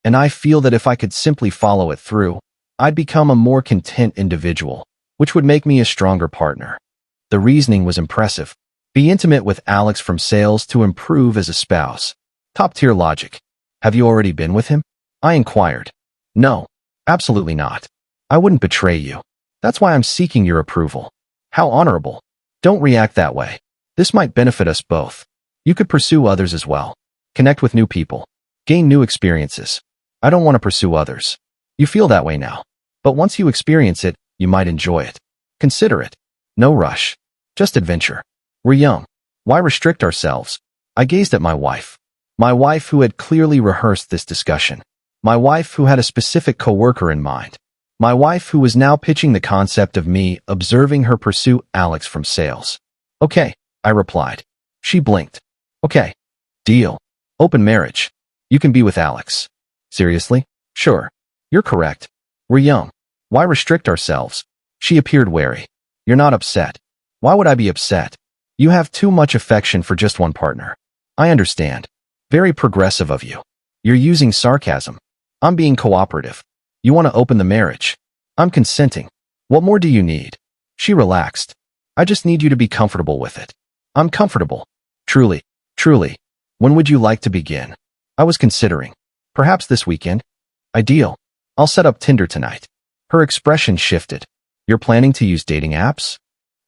And I feel that if I could simply follow it through, I'd become a more content individual, which would make me a stronger partner. The reasoning was impressive. Be intimate with Alex from sales to improve as a spouse. Top-tier logic. Have you already been with him? I inquired. No, absolutely not. I wouldn't betray you. That's why I'm seeking your approval. How honorable. Don't react that way. This might benefit us both. You could pursue others as well. Connect with new people. Gain new experiences. I don't want to pursue others. You feel that way now. But once you experience it, you might enjoy it. Consider it. No rush. Just adventure. We're young. Why restrict ourselves? I gazed at my wife. My wife who had clearly rehearsed this discussion. My wife who had a specific coworker in mind. My wife who was now pitching the concept of me observing her pursue Alex from sales. Okay, I replied. She blinked. Okay. Deal. Open marriage. You can be with Alex. Seriously? Sure. You're correct. We're young. Why restrict ourselves? She appeared wary. You're not upset. Why would I be upset? You have too much affection for just one partner. I understand. Very progressive of you. You're using sarcasm. I'm being cooperative. You want to open the marriage. I'm consenting. What more do you need? She relaxed. I just need you to be comfortable with it. I'm comfortable. Truly, truly. When would you like to begin? I was considering. Perhaps this weekend? Ideal. I'll set up Tinder tonight. Her expression shifted. You're planning to use dating apps?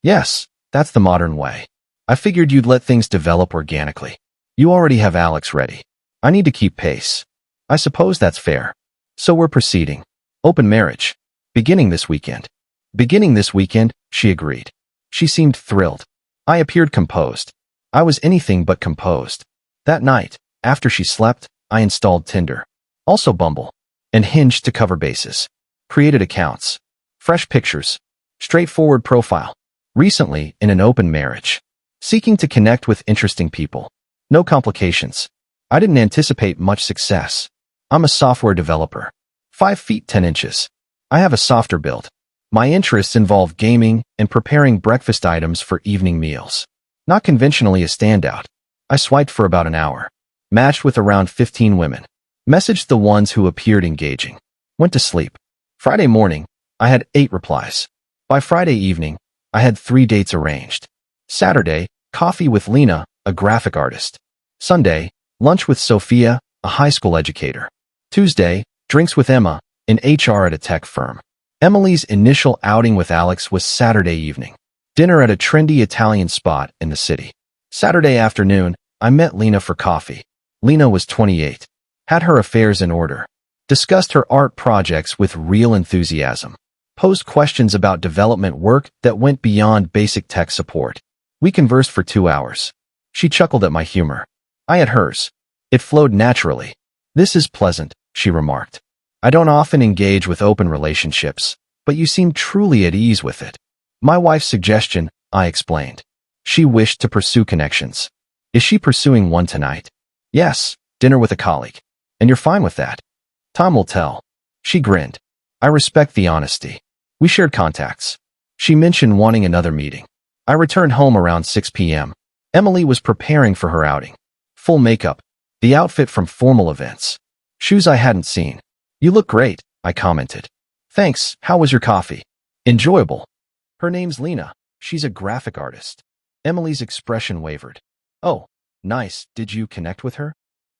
Yes, that's the modern way. I figured you'd let things develop organically. You already have Alex ready. I need to keep pace. I suppose that's fair. So we're proceeding. Open marriage. Beginning this weekend. Beginning this weekend, she agreed. She seemed thrilled. I appeared composed. I was anything but composed. That night, after she slept, I installed Tinder. Also Bumble. And Hinge to cover bases. Created accounts. Fresh pictures. Straightforward profile. Recently, in an open marriage. Seeking to connect with interesting people. No complications. I didn't anticipate much success. I'm a software developer. 5 feet 10 inches. I have a softer build. My interests involve gaming and preparing breakfast items for evening meals. Not conventionally a standout. I swiped for about an hour. Matched with around 15 women. Messaged the ones who appeared engaging. Went to sleep. Friday morning, I had 8 replies. By Friday evening, I had 3 dates arranged. Saturday, coffee with Lena, a graphic artist. Sunday, lunch with Sophia, a high school educator. Tuesday, drinks with Emma, in HR at a tech firm. Emily's initial outing with Alex was Saturday evening. Dinner at a trendy Italian spot in the city. Saturday afternoon, I met Lena for coffee. Lena was 28. Had her affairs in order. Discussed her art projects with real enthusiasm. Posed questions about development work that went beyond basic tech support. We conversed for 2 hours. She chuckled at my humor. I at hers. It flowed naturally. This is pleasant, she remarked. I don't often engage with open relationships, but you seem truly at ease with it. My wife's suggestion, I explained. She wished to pursue connections. Is she pursuing one tonight? Yes, dinner with a colleague. And you're fine with that? Time will tell. She grinned. I respect the honesty. We shared contacts. She mentioned wanting another meeting. I returned home around 6 p.m. Emily was preparing for her outing. Full makeup. The outfit from formal events. Shoes I hadn't seen. You look great, I commented. Thanks, how was your coffee? Enjoyable. Her name's Lena. She's a graphic artist. Emily's expression wavered. Oh, nice. Did you connect with her?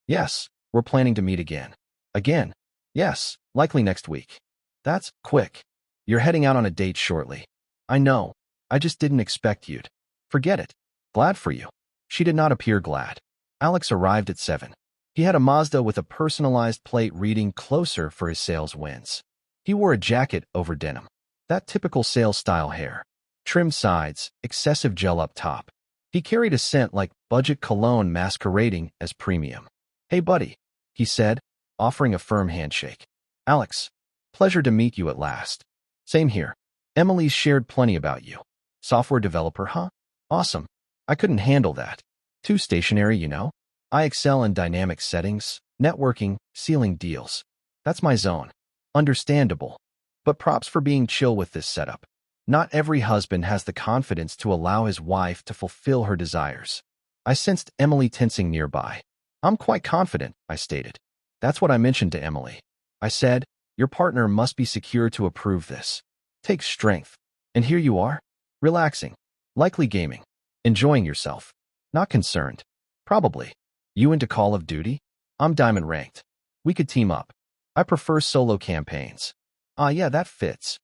Yes, we're planning to meet again. Again? Yes, likely next week. That's quick. You're heading out on a date shortly. I know. I just didn't expect you'd. Forget it. Glad for you. She did not appear glad. Alex arrived at 7. He had a Mazda with a personalized plate reading closer for his sales wins. He wore a jacket over denim. That typical sales style hair. Trimmed sides, excessive gel up top. He carried a scent like budget cologne masquerading as premium. Hey buddy, he said, offering a firm handshake. Alex, pleasure to meet you at last. Same here. Emily's shared plenty about you. Software developer, huh? Awesome. I couldn't handle that. Too stationary, you know? I excel in dynamic settings, networking, sealing deals. That's my zone. Understandable. But props for being chill with this setup. Not every husband has the confidence to allow his wife to fulfill her desires. I sensed Emily tensing nearby. I'm quite confident, I stated. That's what I mentioned to Emily. I said, your partner must be secure to approve this. Takes strength. And here you are? Relaxing. Likely gaming. Enjoying yourself. Not concerned. Probably. You into Call of Duty? I'm diamond ranked. We could team up. I prefer solo campaigns. Ah, yeah, that fits.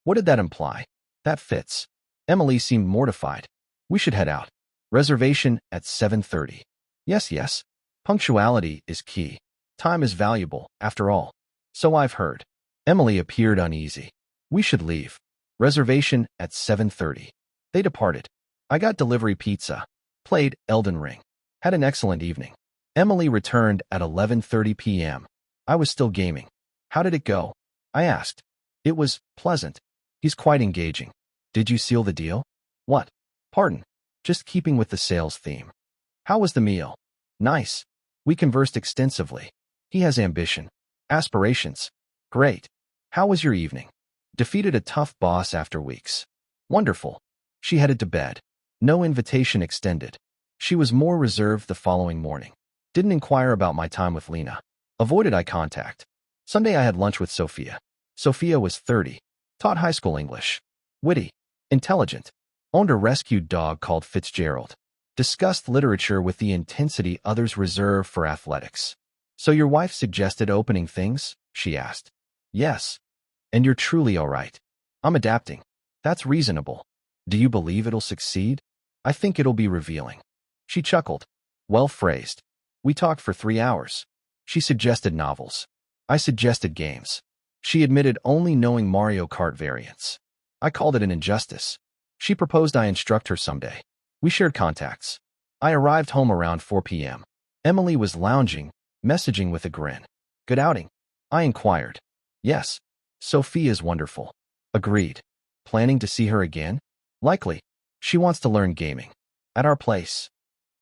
What did that imply? That fits. Emily seemed mortified. We should head out. Reservation at 7:30. Yes, yes. Punctuality is key. Time is valuable, after all. So I've heard. Emily appeared uneasy. We should leave. Reservation at 7:30. They departed. I got delivery pizza. Played Elden Ring. Had an excellent evening. Emily returned at 11:30 p.m. I was still gaming. How did it go? I asked. It was pleasant. He's quite engaging. Did you seal the deal? What? Pardon. Just keeping with the sales theme. How was the meal? Nice. We conversed extensively. He has ambition. Aspirations. Great. How was your evening? Defeated a tough boss after weeks. Wonderful. She headed to bed. No invitation extended. She was more reserved the following morning. Didn't inquire about my time with Lena. Avoided eye contact. Sunday I had lunch with Sophia. Sophia was 30. Taught high school English. Witty. Intelligent. Owned a rescued dog called Fitzgerald. Discussed literature with the intensity others reserve for athletics. So your wife suggested opening things? She asked. Yes. And you're truly all right. I'm adapting. That's reasonable. Do you believe it'll succeed? I think it'll be revealing. She chuckled. Well phrased. We talked for 3 hours. She suggested novels. I suggested games. She admitted only knowing Mario Kart variants. I called it an injustice. She proposed I instruct her someday. We shared contacts. I arrived home around 4 p.m. Emily was lounging, messaging with a grin. Good outing? I inquired. Yes. Sophia's wonderful. Agreed. Planning to see her again? Likely. She wants to learn gaming. At our place.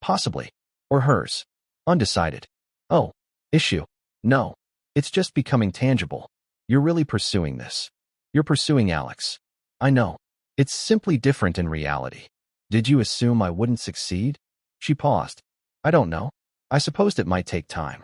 Possibly. Or hers. Undecided. Oh. Issue. No. It's just becoming tangible. You're really pursuing this. You're pursuing Alex. I know. It's simply different in reality. Did you assume I wouldn't succeed? She paused. I don't know. I supposed it might take time.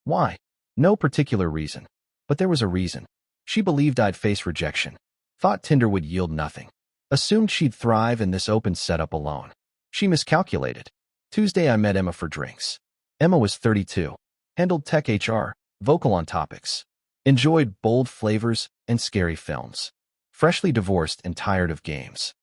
Why? No particular reason. But there was a reason. She believed I'd face rejection. Thought Tinder would yield nothing. Assumed she'd thrive in this open setup alone. She miscalculated. Tuesday I met Emma for drinks. Emma was 32. Handled tech HR, vocal on topics. Enjoyed bold flavors and scary films. Freshly divorced and tired of games.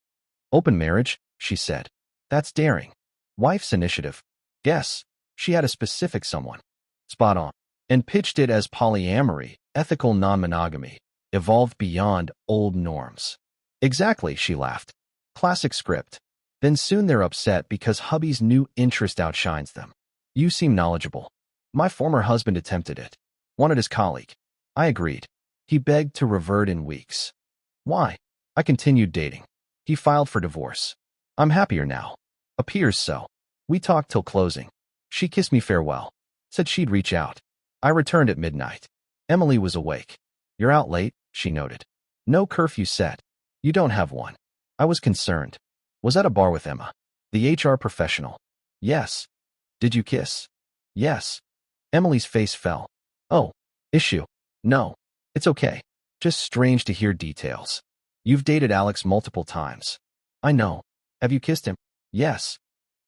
Open marriage, she said. That's daring. Wife's initiative. Yes, she had a specific someone. Spot on. And pitched it as polyamory, ethical non-monogamy, evolved beyond old norms. Exactly, she laughed. Classic script. Then soon they're upset because hubby's new interest outshines them. You seem knowledgeable. My former husband attempted it. Wanted his colleague. I agreed. He begged to revert in weeks. Why? I continued dating. He filed for divorce. I'm happier now. Appears so. We talked till closing. She kissed me farewell. Said she'd reach out. I returned at midnight. Emily was awake. You're out late, she noted. No curfew set. You don't have one. I was concerned. Was at a bar with Emma. The HR professional. Yes. Did you kiss? Yes. Emily's face fell. Oh. Issue. No. It's okay. Just strange to hear details. You've dated Alex multiple times. I know. Have you kissed him? Yes.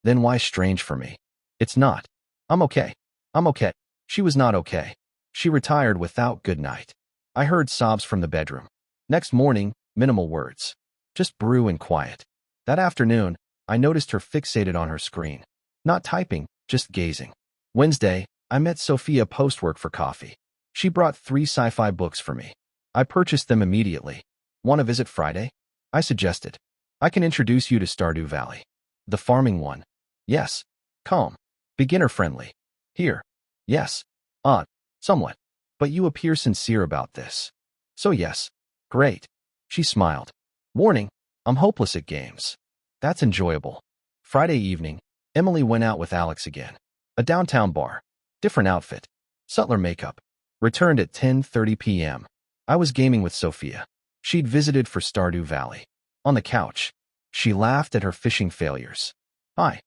Then why strange for me? It's not. I'm okay. I'm okay. She was not okay. She retired without good night. I heard sobs from the bedroom. Next morning, minimal words. Just brew and quiet. That afternoon, I noticed her fixated on her screen. Not typing, just gazing. Wednesday, I met Sophia post-work for coffee. She brought 3 sci-fi books for me. I purchased them immediately. Want to visit Friday? I suggested. I can introduce you to Stardew Valley. The farming one. Yes. Calm. Beginner-friendly. Here. Yes. Odd. Somewhat. But you appear sincere about this. So yes. Great. She smiled. Warning. I'm hopeless at games. That's enjoyable. Friday evening, Emily went out with Alex again. A downtown bar. Different outfit. Subtler makeup. Returned at 10:30 p.m. I was gaming with Sophia. She'd visited for Stardew Valley. On the couch. She laughed at her fishing failures. Hi.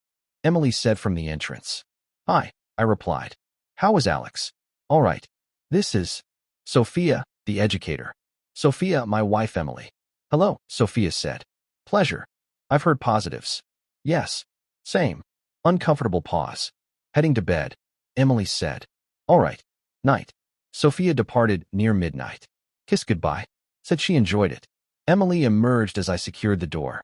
Emily said from the entrance. Hi, I replied. How was Alex? All right. This is Sophia, the educator. Sophia, my wife Emily. Hello, Sophia said. Pleasure. I've heard positives. Yes. Same. Uncomfortable pause. Heading to bed. Emily said. All right. Night. Sophia departed near midnight. Kiss goodbye. Said she enjoyed it. Emily emerged as I secured the door.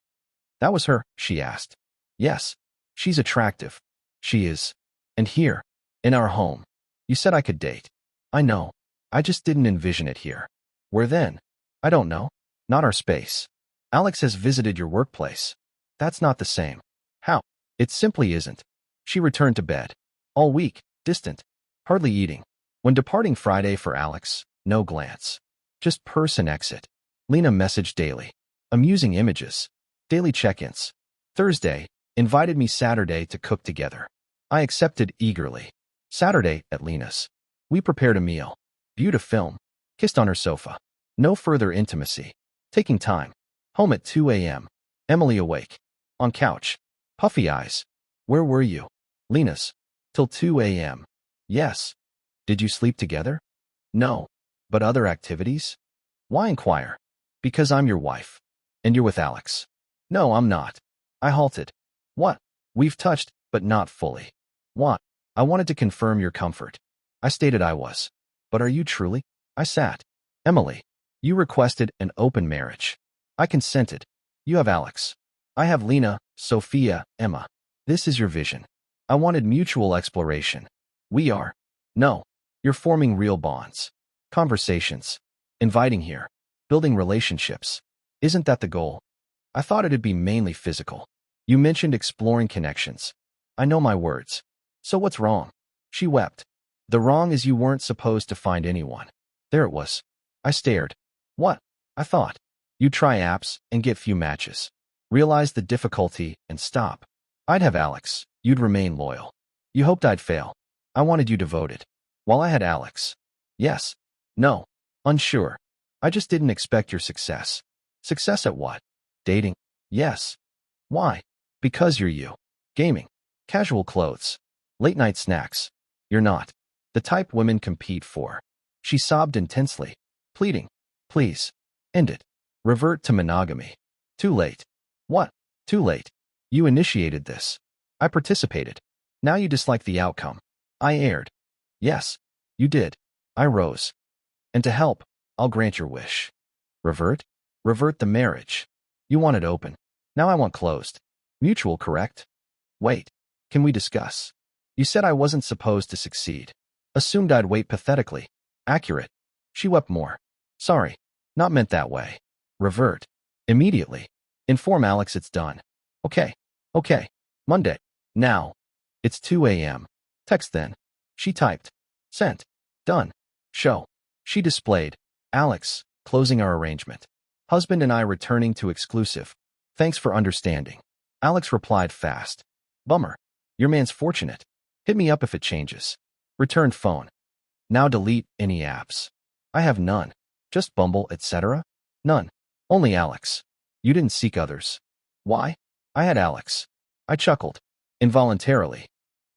That was her, she asked. Yes. She's attractive. She is. And here, in our home. You said I could date. I know. I just didn't envision it here. Where then? I don't know. Not our space. Alex has visited your workplace. That's not the same. How? It simply isn't. She returned to bed. All week, distant, hardly eating. When departing Friday for Alex, no glance. Just person exit. Lena messaged daily. Amusing images. Daily check-ins. Thursday, invited me Saturday to cook together. I accepted eagerly. Saturday, at Lena's. We prepared a meal. Viewed a film. Kissed on her sofa. No further intimacy. Taking time. Home at 2 a.m. Emily awake. On couch. Puffy eyes. Where were you? Lena's. Till 2 a.m. Yes. Did you sleep together? No. But other activities? Why inquire? Because I'm your wife. And you're with Alex. No, I'm not. I halted. What? We've touched, but not fully. What? I wanted to confirm your comfort. I stated I was. But are you truly? I sat. Emily. You requested an open marriage. I consented. You have Alex. I have Lena, Sophia, Emma. This is your vision. I wanted mutual exploration. We are. No. You're forming real bonds. Conversations. Inviting here. Building relationships. Isn't that the goal? I thought it'd be mainly physical. You mentioned exploring connections. I know my words. So what's wrong? She wept. The wrong is you weren't supposed to find anyone. There it was. I stared. What? I thought. You'd try apps and get few matches. Realize the difficulty and stop. I'd have Alex. You'd remain loyal. You hoped I'd fail. I wanted you devoted. While I had Alex. Yes. No. Unsure. I just didn't expect your success. Success at what? Dating? Yes. Why? Because you're you. Gaming. Casual clothes. Late night snacks. You're not. The type women compete for. She sobbed intensely. Pleading. Please. End it. Revert to monogamy. Too late. What? Too late. You initiated this. I participated. Now you dislike the outcome. I erred. Yes. You did. I rose. And to help, I'll grant your wish. Revert? Revert the marriage. You want it open. Now I want closed. Mutual, correct? Wait. Can we discuss? You said I wasn't supposed to succeed. Assumed I'd wait pathetically. Accurate. She wept more. Sorry. Not meant that way. Revert. Immediately. Inform Alex it's done. Okay. Okay. Monday. Now. It's 2 a.m. Text then. She typed. Sent. Done. Show. She displayed. Alex, closing our arrangement. Husband and I returning to exclusive. Thanks for understanding. Alex replied fast. Bummer. Your man's fortunate. Hit me up if it changes. Returned phone. Now delete any apps. I have none. Just Bumble, etc. None. Only Alex. You didn't seek others. Why? I had Alex. I chuckled. Involuntarily.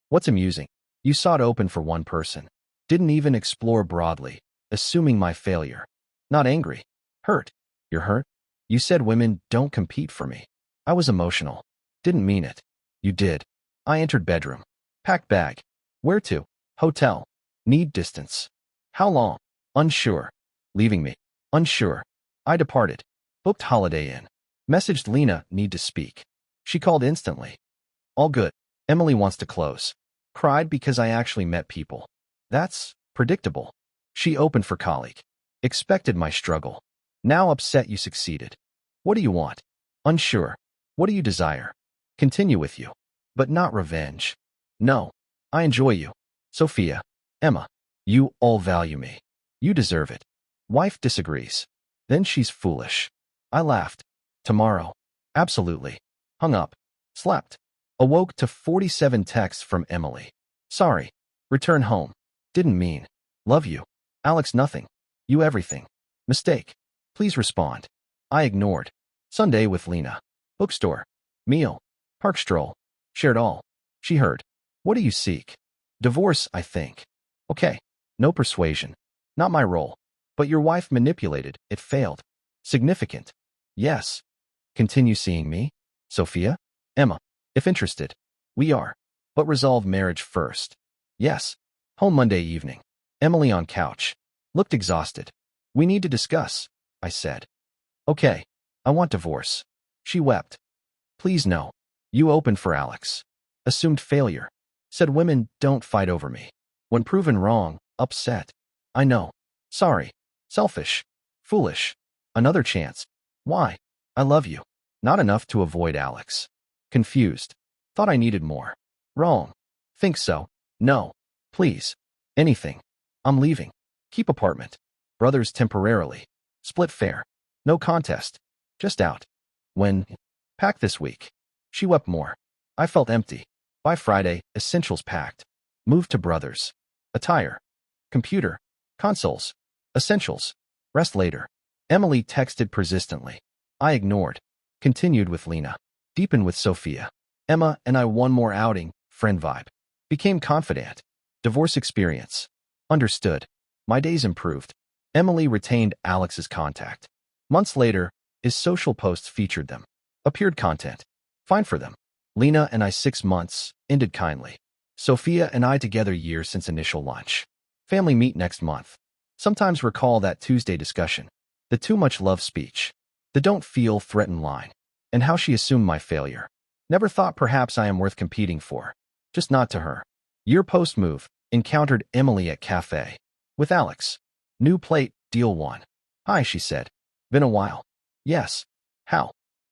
What's amusing? You saw it open for one person. Didn't even explore broadly, assuming my failure. Not angry. Hurt. You're hurt? You said women don't compete for me. I was emotional. Didn't mean it. You did. I entered bedroom. Packed bag. Where to? Hotel. Need distance. How long? Unsure. Leaving me. Unsure. I departed. Booked Holiday Inn. Messaged Lena, need to speak. She called instantly. All good. Emily wants to close. Cried because I actually met people. That's predictable. She opened for colleague. Expected my struggle. Now upset you succeeded. What do you want? Unsure. What do you desire? Continue with you. But not revenge. No. I enjoy you. Sophia. Emma. You all value me. You deserve it. Wife disagrees. Then she's foolish. I laughed. Tomorrow. Absolutely. Hung up. Slept. Awoke to 47 texts from Emily. Sorry. Return home. Didn't mean. Love you. Alex nothing. You everything. Mistake. Please respond. I ignored. Sunday with Lena. Bookstore. Meal. Park stroll. Shared all. She heard. What do you seek? Divorce, I think. Okay. No persuasion. Not my role. But your wife manipulated. It failed. Significant. Yes. Continue seeing me? Sophia? Emma. If interested. We are. But resolve marriage first. Yes. Home Monday evening. Emily on couch. Looked exhausted. We need to discuss, I said. Okay. I want divorce. She wept. Please no. You opened for Alex. Assumed failure. Said women don't fight over me. When proven wrong, upset. I know. Sorry. Selfish. Foolish. Another chance. Why? I love you. Not enough to avoid Alex. Confused. Thought I needed more. Wrong. Think so. No. Please. Anything. I'm leaving. Keep apartment. Brothers temporarily. Split fare. No contest. Just out. When? Pack this week. She wept more. I felt empty. By Friday, essentials packed. Moved to brothers. Attire. Computer. Consoles. Essentials. Rest later. Emily texted persistently. I ignored. Continued with Lena. Deepened with Sophia. Emma and I one more outing, friend vibe. Became confident. Divorce experience. Understood. My days improved. Emily retained Alex's contact. Months later, his social posts featured them. Appeared content. Fine for them. Lena and I 6 months, ended kindly. Sophia and I together years since initial launch. Family meet next month. Sometimes recall that Tuesday discussion. The too much love speech. The don't feel threatened line. And how she assumed my failure. Never thought perhaps I am worth competing for. Just not to her. Year post move. Encountered Emily at cafe. With Alex. New plate, deal one. Hi, she said. Been a while. Yes. How?